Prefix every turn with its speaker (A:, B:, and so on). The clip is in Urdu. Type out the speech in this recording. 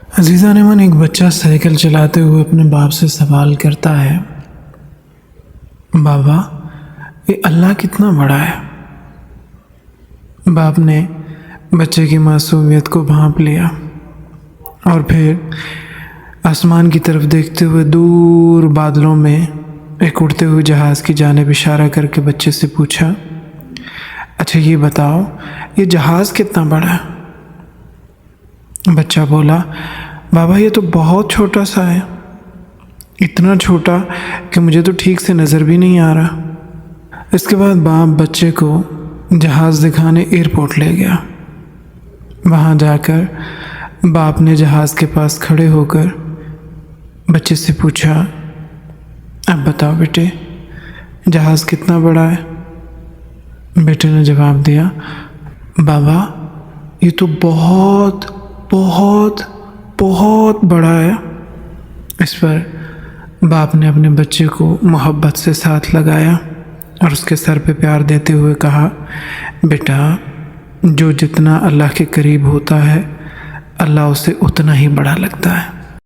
A: عزیزان من، ایک بچہ سائیکل چلاتے ہوئے اپنے باپ سے سوال کرتا ہے، بابا یہ اللہ کتنا بڑا ہے؟ باپ نے بچے کی معصومیت کو بھانپ لیا اور پھر آسمان کی طرف دیکھتے ہوئے دور بادلوں میں ایک اڑتے ہوئے جہاز کی جانب اشارہ کر کے بچے سے پوچھا، اچھا یہ بتاؤ یہ جہاز کتنا بڑا ہے؟ بچہ بولا، بابا یہ تو بہت چھوٹا سا ہے، اتنا چھوٹا کہ مجھے تو ٹھیک سے نظر بھی نہیں آ رہا۔ اس کے بعد باپ بچے کو جہاز دکھانے ایئرپورٹ لے گیا۔ وہاں جا کر باپ نے جہاز کے پاس کھڑے ہو کر بچے سے پوچھا، اب بتاؤ بیٹے جہاز کتنا بڑا ہے؟ بیٹے نے جواب دیا، بابا یہ تو بہت بہت بہت بڑا ہے۔ اس پر باپ نے اپنے بچے کو محبت سے ساتھ لگایا اور اس کے سر پہ پیار دیتے ہوئے کہا، بیٹا جو جتنا اللہ کے قریب ہوتا ہے اللہ اسے اتنا ہی بڑا لگتا ہے۔